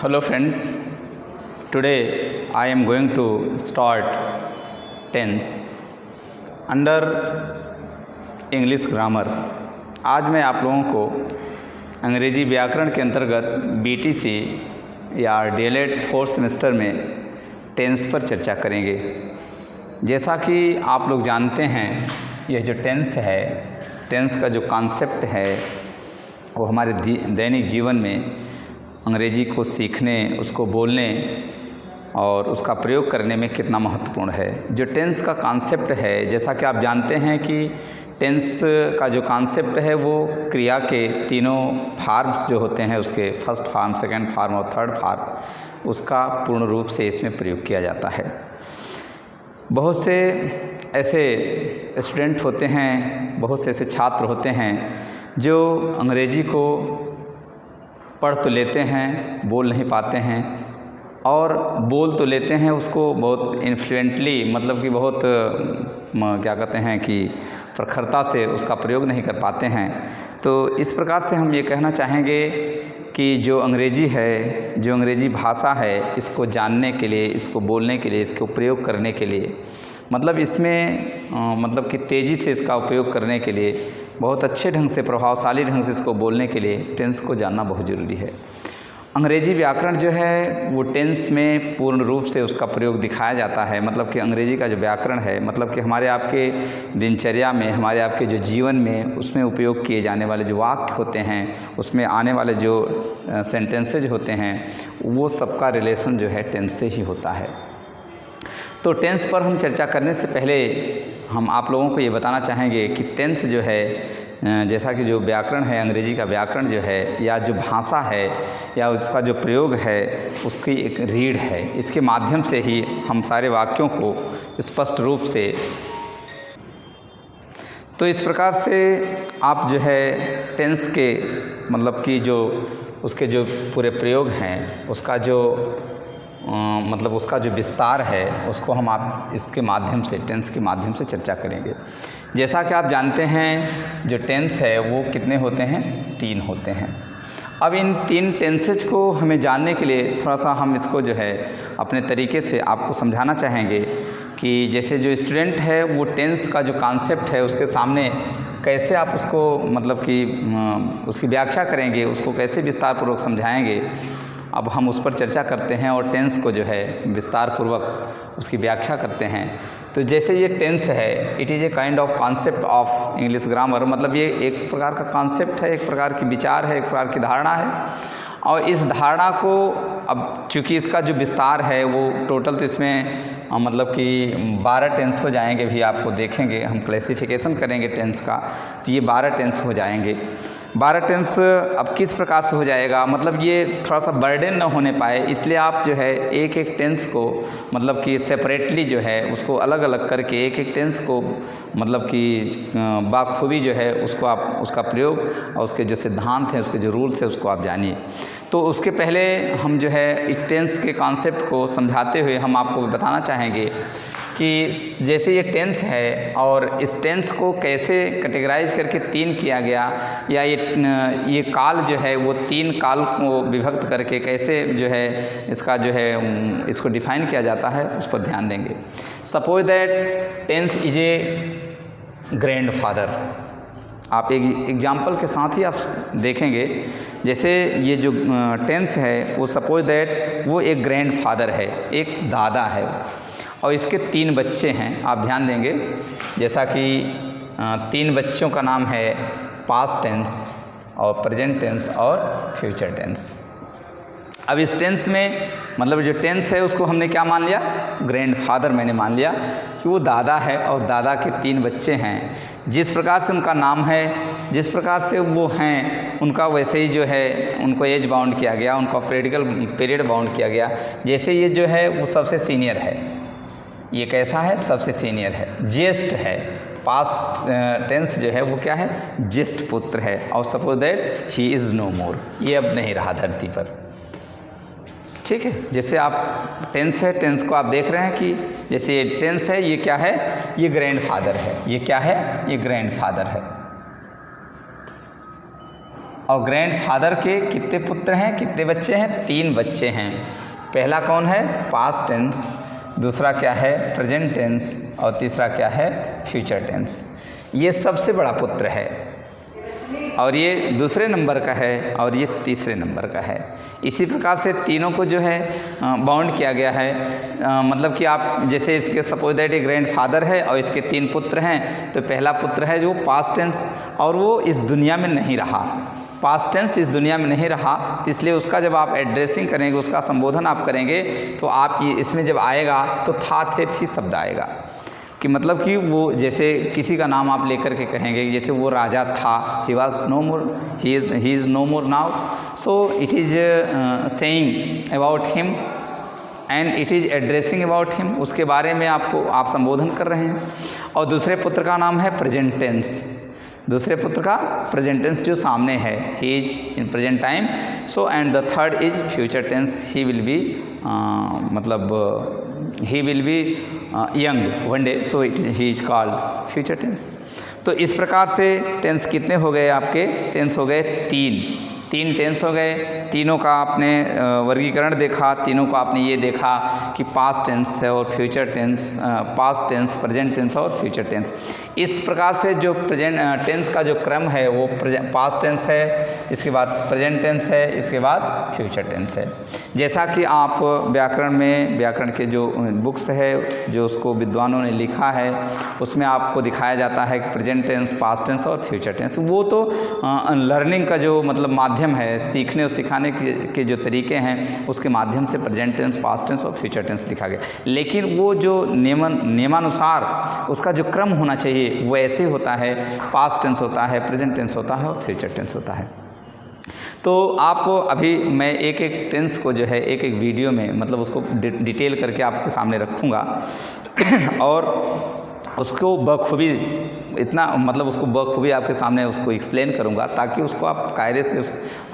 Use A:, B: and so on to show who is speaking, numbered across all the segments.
A: Hello friends, today I am going to start tense under English grammar। आज मैं आप लोगों को अंग्रेजी व्याकरण के अंतर्गत BTC या DLED 4th सेमेस्टर में टेंस पर चर्चा करेंगे। जैसा कि आप लोग जानते हैं, यह जो टेंस है, टेंस का जो कॉन्सेप्ट है वो हमारे दैनिक जीवन में अंग्रेजी को सीखने, उसको बोलने और उसका प्रयोग करने में कितना महत्वपूर्ण है। जो टेंस का कॉन्सेप्ट है, जैसा कि आप जानते हैं कि टेंस का जो कॉन्सेप्ट है वो क्रिया के तीनों फॉर्म्स जो होते हैं, उसके फर्स्ट फॉर्म, सेकंड फॉर्म और थर्ड फॉर्म, उसका पूर्ण रूप से इसमें प्रयोग किया जाता है। बहुत से ऐसे स्टूडेंट होते हैं, बहुत से ऐसे छात्र होते हैं जो अंग्रेजी को पढ़ तो लेते हैं, बोल नहीं पाते हैं, और बोल तो लेते हैं उसको बहुत इन्फ्लुएंटली, मतलब कि बहुत क्या कहते हैं कि प्रखरता से उसका प्रयोग नहीं कर पाते हैं। तो इस प्रकार से हम ये कहना चाहेंगे कि जो अंग्रेजी है, जो अंग्रेजी भाषा है, इसको जानने के लिए, इसको बोलने के लिए, इसको प्रयोग करने के लिए, मतलब इसमें मतलब कि तेज़ी से इसका उपयोग करने के लिए, बहुत अच्छे ढंग से, प्रभावशाली ढंग से इसको बोलने के लिए टेंस को जानना बहुत ज़रूरी है। अंग्रेजी व्याकरण जो है वो टेंस में पूर्ण रूप से उसका प्रयोग दिखाया जाता है। मतलब कि अंग्रेजी का जो व्याकरण है, मतलब कि हमारे आपके दिनचर्या में, हमारे आपके जो जीवन में, उसमें उपयोग किए जाने वाले जो वाक्य होते हैं, उसमें आने वाले जो सेंटेंसेज होते हैं, वो सबका रिलेशन जो है टेंस से ही होता है। तो टेंस पर हम चर्चा करने से पहले हम आप लोगों को ये बताना चाहेंगे कि टेंस जो है, जैसा कि जो व्याकरण है, अंग्रेजी का व्याकरण जो है, या जो भाषा है, या उसका जो प्रयोग है, उसकी एक रीढ़ है। इसके माध्यम से ही हम सारे वाक्यों को स्पष्ट रूप से, तो इस प्रकार से आप जो है टेंस के मतलब कि जो उसके जो पूरे प्रयोग हैं, उसका जो मतलब उसका जो विस्तार है, उसको हम आप इसके माध्यम से, टेंस के माध्यम से चर्चा करेंगे। जैसा कि आप जानते हैं, जो टेंस है वो कितने होते हैं? 3 होते हैं। अब इन 3 टेंसेज को हमें जानने के लिए थोड़ा सा हम इसको जो है अपने तरीके से आपको समझाना चाहेंगे कि जैसे जो स्टूडेंट है वो टेंस का जो कॉन्सेप्ट है उसके सामने कैसे आप उसको मतलब कि उसकी व्याख्या करेंगे, उसको कैसे विस्तार पूर्वक समझाएंगे। अब हम उस पर चर्चा करते हैं और टेंस को जो है विस्तार पूर्वक उसकी व्याख्या करते हैं। तो जैसे ये टेंस है, it is a kind of concept of English grammar, मतलब ये एक प्रकार का कॉन्सेप्ट है, एक प्रकार की विचार है, एक प्रकार की धारणा है। और इस धारणा को, अब चूँकि इसका जो विस्तार है वो टोटल, तो इसमें मतलब कि 12 टेंस हो जाएंगे। भी आपको देखेंगे, हम क्लासिफिकेशन करेंगे टेंस का, तो ये 12 टेंस हो जाएंगे। 12 टेंस अब किस प्रकार से हो जाएगा, मतलब ये थोड़ा सा बर्डन न होने पाए, इसलिए आप जो है एक एक टेंस को मतलब कि सेपरेटली जो है उसको अलग अलग करके एक एक टेंस को मतलब कि बाखूबी जो है उसको आप, उसका प्रयोग और उसके जो सिद्धांत हैं, उसके जो रूल्स हैं, उसको आप जानिए। तो उसके पहले हम जो है इस टेंस के कॉन्सेप्ट को समझाते हुए हम आपको बताना चाहेंगे कि जैसे ये टेंस है और इस टेंस को कैसे कैटेगराइज करके 3 किया गया, या ये काल जो है वो 3 काल को विभक्त करके कैसे जो है इसका जो है इसको डिफाइन किया जाता है, उस पर ध्यान देंगे। Suppose that tense is a grandfather. आप एक एग्जाम्पल के साथ ही आप देखेंगे, जैसे ये जो टेंस है वो सपोज दैट वो एक ग्रैंडफादर है, एक दादा है, और इसके 3 बच्चे हैं। आप ध्यान देंगे, जैसा कि 3 बच्चों का नाम है पास्ट टेंस और प्रेजेंट टेंस और फ्यूचर टेंस। अब इस टेंस में मतलब जो टेंस है उसको हमने क्या मान लिया? ग्रैंडफादर मैंने मान लिया कि वो दादा है और दादा के 3 बच्चे हैं। जिस प्रकार से उनका नाम है, जिस प्रकार से वो हैं, उनका वैसे ही जो है उनको एज बाउंड किया गया, उनका क्रिटिकल पीरियड बाउंड किया गया। जैसे ये जो है वो सबसे सीनियर है, ये कैसा है? सबसे सीनियर है, ज्येष्ठ है। पास्ट टेंस जो है वो क्या है? ज्येष्ठ पुत्र है। और suppose that he is no more, ये अब नहीं रहा धरती पर। ठीक है, जैसे आप टेंस है, टेंस को आप देख रहे हैं कि जैसे ये टेंस है, ये क्या है? ये ग्रैंडफादर है। ये क्या है? ये ग्रैंडफादर है। और ग्रैंडफादर के कितने पुत्र हैं, कितने बच्चे हैं? 3 बच्चे हैं। पहला कौन है? पास्ट टेंस, दूसरा क्या है? प्रेजेंट टेंस, और तीसरा क्या है? Future tense. ये सबसे बड़ा पुत्र है, और ये दूसरे नंबर का है, और ये तीसरे नंबर का है। इसी प्रकार से तीनों को जो है बाउंड किया गया है। मतलब कि आप जैसे इसके सपोज दैट ये ग्रैंडफादर है और इसके 3 पुत्र हैं, तो पहला पुत्र है जो पास्ट टेंस, और वो इस दुनिया में नहीं रहा। पास्ट टेंस इस दुनिया में नहीं रहा, इसलिए उसका जब आप एड्रेसिंग करेंगे, उसका संबोधन आप करेंगे, तो आप ये इसमें जब आएगा तो था थे थी शब्द आएगा, कि मतलब कि वो जैसे किसी का नाम आप लेकर के कहेंगे, जैसे वो राजा था, he was no more, he is no more now, so it is saying about him and it is addressing about him, उसके बारे में आप संबोधन कर रहे हैं। और दूसरे पुत्र का नाम है प्रेजेंट टेंस, दूसरे पुत्र का प्रेजेंट टेंस जो सामने है, he is in present time, so and the third is future tense, he will be मतलब he will be young one day, so he is called future tense। तो इस प्रकार से टेंस कितने हो गए आपके? टेंस हो गए 3 टेंस हो गए। तीनों का आपने वर्गीकरण देखा, तीनों को आपने ये देखा कि पास्ट टेंस है और future tense, past tense, present tense और फ्यूचर टेंस। इस प्रकार से जो प्रेजेंट टेंस का जो क्रम है वो पास्ट टेंस है, इसके बाद प्रेजेंट टेंस है, इसके बाद फ्यूचर टेंस है। जैसा कि आप व्याकरण में, व्याकरण के जो बुक्स है जो उसको विद्वानों ने लिखा है, उसमें आपको दिखाया जाता है कि प्रेजेंट टेंस, पास्ट टेंस और फ्यूचर टेंस। वो तो लर्निंग का जो मतलब माध्यम है, सीखने और सिखाने के जो तरीके हैं, उसके माध्यम से प्रेजेंट टेंस, पास्ट टेंस और फ्यूचर टेंस लिखा गया। लेकिन वो जो नियमानुसार उसका जो क्रम होना चाहिए वो ऐसे होता है, पास्ट टेंस होता है, प्रेजेंट टेंस होता है और फ्यूचर टेंस होता है। तो आप अभी मैं एक एक टेंस को जो है एक एक वीडियो में मतलब उसको डिटेल करके आपके सामने रखूँगा और उसको बखूबी इतना मतलब उसको बखूबी आपके सामने उसको एक्सप्लेन करूँगा, ताकि उसको आप कायदे से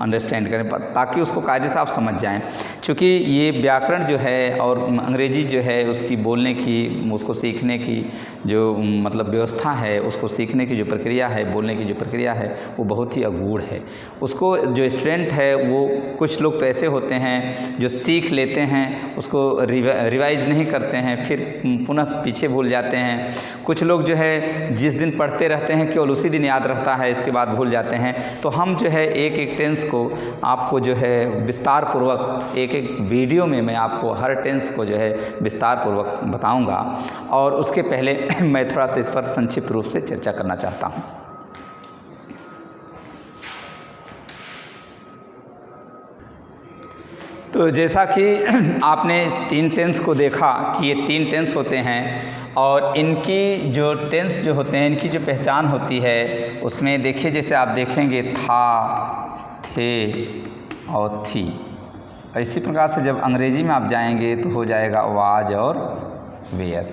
A: अंडरस्टैंड करें, ताकि उसको कायदे से आप समझ जाएं। क्योंकि ये व्याकरण जो है और अंग्रेजी जो है उसकी बोलने की, उसको सीखने की जो मतलब व्यवस्था है, उसको सीखने की जो प्रक्रिया है, बोलने की जो प्रक्रिया है, वो बहुत ही अगूढ़ है। उसको जो स्टूडेंट है वो, कुछ लोग तो ऐसे होते हैं जो सीख लेते हैं, उसको रिवाइज नहीं करते हैं, फिर पुनः पीछे भूल जाते हैं। कुछ लोग जो है जिस दिन पढ़ते रहते हैं केवल उसी दिन याद रहता है, इसके बाद भूल जाते हैं। तो हम जो है एक एक टेंस को आपको जो है विस्तार पूर्वक एक एक वीडियो में मैं आपको हर टेंस को जो है विस्तार पूर्वक बताऊंगा, और उसके पहले मैं थोड़ा सा इस पर संक्षिप्त रूप से चर्चा करना चाहता हूं। तो जैसा कि आपने इस 3 टेंस को देखा कि ये 3 टेंस होते हैं, और इनकी जो टेंस जो होते हैं, इनकी जो पहचान होती है, उसमें देखिए जैसे आप देखेंगे था, थे और थी। इसी प्रकार से जब अंग्रेजी में आप जाएंगे तो हो जाएगा वाज और वेयर,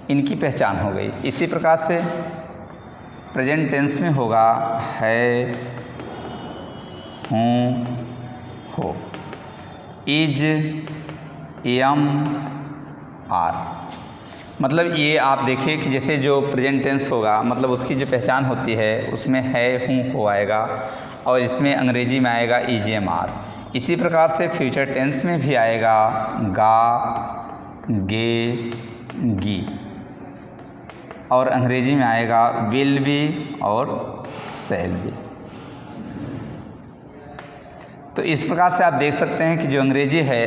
A: इनकी पहचान हो गई। इसी प्रकार से प्रेजेंट टेंस में होगा है, हूँ, हो, इज, एम, आर। मतलब ये आप देखिए कि जैसे जो प्रेजेंट टेंस होगा मतलब उसकी जो पहचान होती है उसमें है, हूँ, हो आएगा, और इसमें अंग्रेजी में आएगा इज, एम, आर। इसी प्रकार से फ्यूचर टेंस में भी आएगा गा, गे, गी, और अंग्रेजी में आएगा विल बी और शैल बी। तो इस प्रकार से आप देख सकते हैं कि जो अंग्रेजी है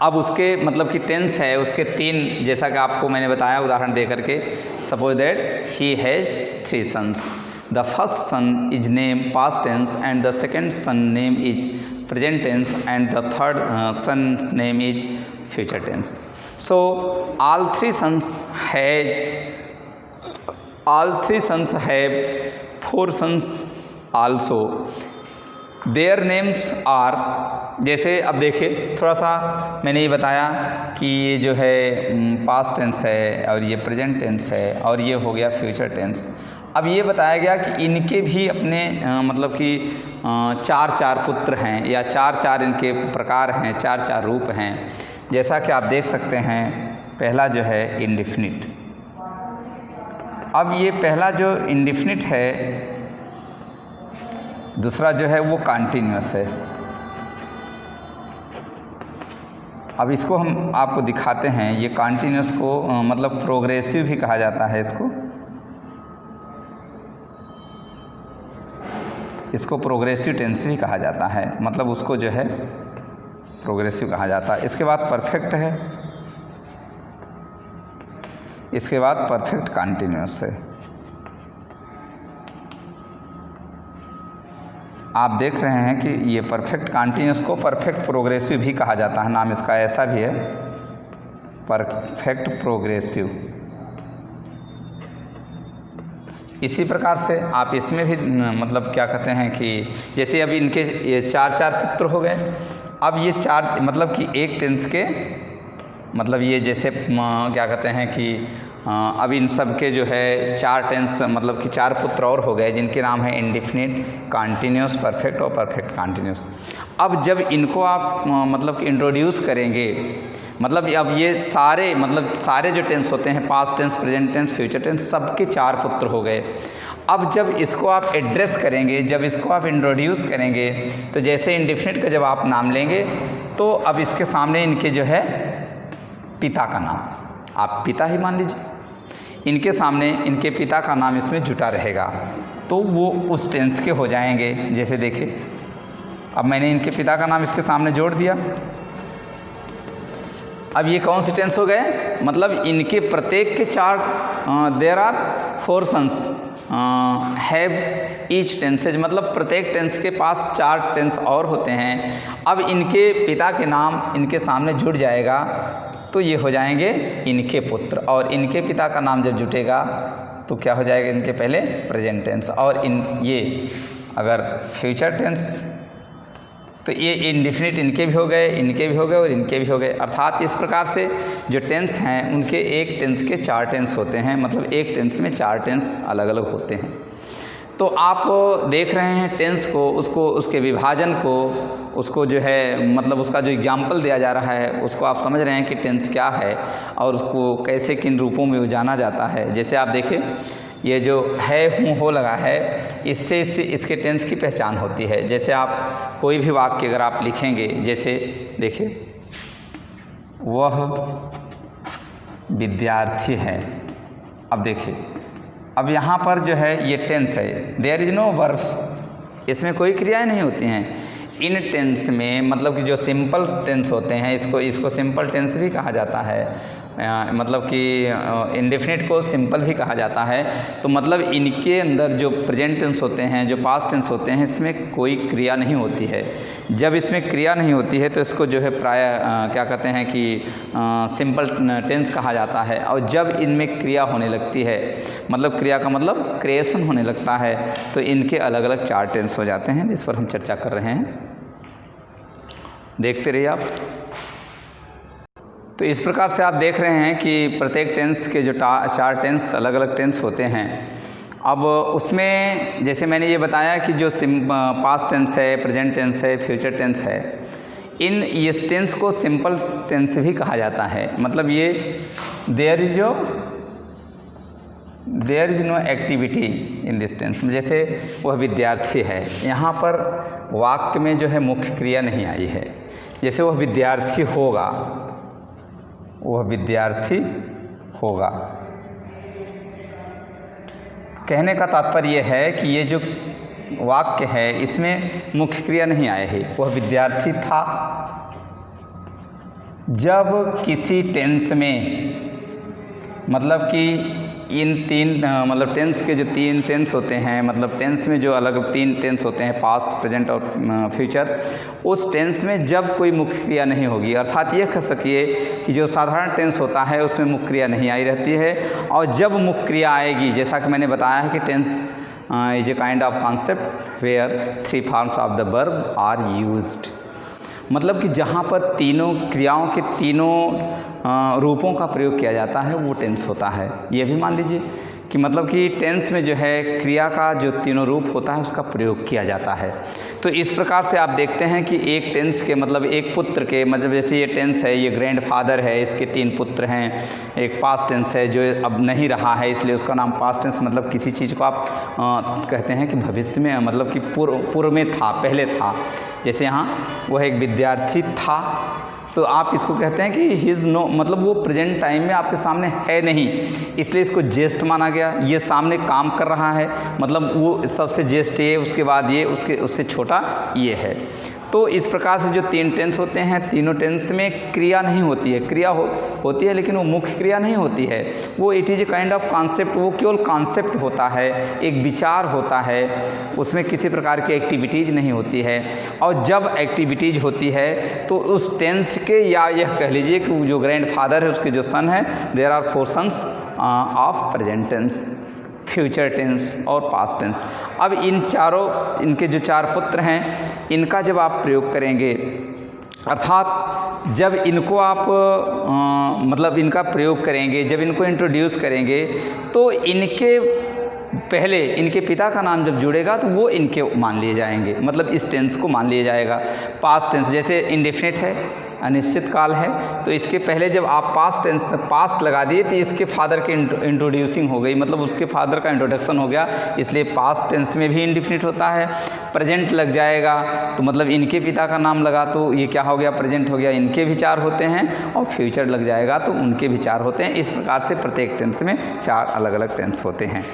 A: अब उसके मतलब कि टेंस है उसके 3, जैसा कि आपको मैंने बताया उदाहरण दे करके, suppose that he has 3 sons, the first son is name past tense and the second son name is present tense and the third sons name is future tense. So all 3 sons have 4 sons also, their names are. जैसे अब देखिए थोड़ा सा मैंने ये बताया कि ये जो है पास्ट टेंस है और ये प्रेजेंट टेंस है और ये हो गया फ्यूचर टेंस। अब ये बताया गया कि इनके भी अपने मतलब कि 4 पुत्र हैं या 4 इनके प्रकार हैं, 4 रूप हैं। जैसा कि आप देख सकते हैं, पहला जो है इंडिफिनिट। अब ये पहला जो इंडिफिनिट है दूसरा जो है वो कॉन्टीन्यूअस है। अब इसको हम आपको दिखाते हैं। ये कॉन्टीन्यूअस को मतलब प्रोग्रेसिव भी कहा जाता है इसको प्रोग्रेसिव टेंस भी कहा जाता है, मतलब उसको जो है प्रोग्रेसिव कहा जाता है। इसके बाद परफेक्ट है, इसके बाद परफेक्ट कॉन्टीन्यूअस है। आप देख रहे हैं कि ये परफेक्ट कॉन्टीन्यूअस को परफेक्ट प्रोग्रेसिव भी कहा जाता है, नाम इसका ऐसा भी है, परफेक्ट प्रोग्रेसिव। इसी प्रकार से आप इसमें भी मतलब क्या कहते हैं कि जैसे अभी इनके ये चार पुत्र हो गए। अब ये चार मतलब कि एक टेंस के मतलब ये जैसे क्या कहते हैं कि अब इन सब के जो है चार टेंस मतलब कि चार पुत्र और हो गए जिनके नाम है इंडिफिनिट, कॉन्टीन्यूअस, परफेक्ट और परफेक्ट कॉन्टीन्यूअस। अब जब इनको आप मतलब इंट्रोड्यूस करेंगे, मतलब अब ये सारे मतलब सारे जो टेंस होते हैं, past tense, present tense, future tense, सबके चार पुत्र हो गए। अब जब इसको आप एड्रेस करेंगे, जब इसको आप इंट्रोड्यूस करेंगे, तो जैसे इंडिफिनिट का जब आप नाम लेंगे तो अब इसके सामने इनके जो है पिता का नाम, आप पिता ही मान लीजिए, इनके सामने इनके पिता का नाम इसमें जुटा रहेगा तो वो उस टेंस के हो जाएंगे। जैसे देखिए अब मैंने इनके पिता का नाम इसके सामने जोड़ दिया। अब ये कौन से टेंस हो गए, मतलब इनके प्रत्येक के चार there are 4 sons have each tenses, मतलब प्रत्येक टेंस के पास 4 टेंस और होते हैं। अब इनके पिता के नाम इनके सामने जुड़ जाएगा तो ये हो जाएंगे इनके पुत्र, और इनके पिता का नाम जब जुटेगा तो क्या हो जाएगा, इनके पहले प्रेजेंट टेंस, और ये अगर फ्यूचर टेंस तो ये इंडिफिनिट इनके भी हो गए, इनके भी हो गए और इनके भी हो गए। अर्थात इस प्रकार से जो टेंस हैं उनके एक टेंस के 4 टेंस होते हैं, मतलब एक टेंस में 4 टेंस अलग अलग होते हैं। तो आप देख रहे हैं टेंस को, उसको उसके विभाजन को, उसको जो है मतलब उसका जो एग्जाम्पल दिया जा रहा है उसको आप समझ रहे हैं कि टेंस क्या है और उसको कैसे किन रूपों में जाना जाता है। जैसे आप देखें ये जो है हूँ हो लगा है, इससे इसके टेंस की पहचान होती है। जैसे आप कोई भी वाक्य अगर आप लिखेंगे, जैसे देखिए वह विद्यार्थी है। अब देखिए अब यहाँ पर जो है ये टेंस है, देयर इज़ नो वर्ब्स, इसमें कोई क्रियाएं नहीं होती हैं। इन टेंस में मतलब कि जो सिंपल टेंस होते हैं इसको सिंपल टेंस भी कहा जाता है, मतलब कि इंडेफिनिट को सिंपल भी कहा जाता है। तो मतलब इनके अंदर जो प्रेजेंट टेंस होते हैं, जो पास्ट टेंस होते हैं, इसमें कोई क्रिया नहीं होती है। जब इसमें क्रिया नहीं होती है तो इसको जो है प्राय क्या कहते हैं कि सिंपल टेंस कहा जाता है। और जब इनमें क्रिया होने लगती है, मतलब क्रिया का मतलब क्रिएशन होने लगता है, तो इनके अलग अलग 4 टेंस हो जाते हैं जिस पर हम चर्चा कर रहे हैं। देखते रहिए आप। तो इस प्रकार से आप देख रहे हैं कि प्रत्येक टेंस के जो 4 टेंस अलग अलग टेंस होते हैं। अब उसमें जैसे मैंने ये बताया कि जो पास्ट टेंस है, प्रेजेंट टेंस है, फ्यूचर टेंस है, इस टेंस को सिंपल टेंस भी कहा जाता है। मतलब ये there is no activity in this tense. जैसे वह विद्यार्थी है, यहाँ पर वाक्य में जो है मुख्य क्रिया नहीं आई है। जैसे वह विद्यार्थी होगा, वह विद्यार्थी होगा, कहने का तात्पर्य यह है कि ये जो वाक्य है इसमें मुख्य क्रिया नहीं आई है। वह विद्यार्थी था। जब किसी टेंस में मतलब कि इन 3 मतलब टेंस के जो 3 टेंस होते हैं, मतलब टेंस में जो अलग 3 टेंस होते हैं, पास्ट, प्रेजेंट और फ्यूचर, उस टेंस में जब कोई मुख्य क्रिया नहीं होगी, अर्थात ये कह सकिए कि जो साधारण टेंस होता है उसमें मुख्य क्रिया नहीं आई रहती है, और जब मुख्य क्रिया आएगी, जैसा कि मैंने बताया है कि tense is a kind of concept where 3 forms of the verb are used. मतलब कि जहाँ पर तीनों क्रियाओं के तीनों रूपों का प्रयोग किया जाता है वो टेंस होता है। ये भी मान लीजिए कि मतलब कि टेंस में जो है क्रिया का जो तीनों रूप होता है उसका प्रयोग किया जाता है। तो इस प्रकार से आप देखते हैं कि एक टेंस के मतलब एक पुत्र के मतलब जैसे ये टेंस है, ये ग्रैंडफादर है, इसके 3 पुत्र हैं। एक पास्ट टेंस है जो अब नहीं रहा है इसलिए उसका नाम पास्ट टेंस, मतलब किसी चीज़ को आप कहते हैं कि भविष्य में मतलब कि पूर्व में था, पहले था। जैसे यहाँ वह एक विद्यार्थी था तो आप इसको कहते हैं कि ही इज़ नो, मतलब वो प्रेजेंट टाइम में आपके सामने है नहीं, इसलिए इसको जेस्ट माना गया। ये सामने काम कर रहा है, मतलब वो सबसे जेस्ट ये, उसके बाद ये, उससे छोटा ये है। तो इस प्रकार से जो 3 टेंस होते हैं, तीनों टेंस में क्रिया नहीं होती है, क्रिया होती है लेकिन वो मुख्य क्रिया नहीं होती है। वो it is a kind of concept, वो केवल कॉन्सेप्ट होता है, एक विचार होता है, उसमें किसी प्रकार की एक्टिविटीज़ नहीं होती है। और जब एक्टिविटीज़ होती है तो उस टेंस के, या यह कह लीजिए कि जो ग्रैंडफादर है उसके जो सन है, there are 4 sons of present tense, future tense और पास्ट टेंस। अब इनके जो 4 पुत्र हैं, इनका जब आप प्रयोग करेंगे, अर्थात जब इनको आप मतलब इनका प्रयोग करेंगे, जब इनको इंट्रोड्यूस करेंगे, तो इनके पहले इनके पिता का नाम जब जुड़ेगा तो वो इनके मान लिए जाएंगे, मतलब इस टेंस को मान लिया जाएगा। पास्ट टेंस जैसे इंडेफिनिट है, अनिश्चित काल है, तो इसके पहले जब आप पास्ट टेंस पास्ट लगा दिए तो इसके फादर की इंट्रोड्यूसिंग हो गई, मतलब उसके फादर का इंट्रोडक्शन हो गया, इसलिए पास्ट टेंस में भी इंडेफिनिट होता है। प्रेजेंट लग जाएगा तो मतलब इनके पिता का नाम लगा तो ये क्या हो गया, प्रेजेंट हो गया, इनके भी 4 होते हैं। और फ्यूचर लग जाएगा तो उनके भी 4 होते हैं। इस प्रकार से प्रत्येक टेंस में 4 अलग अलग टेंस होते हैं।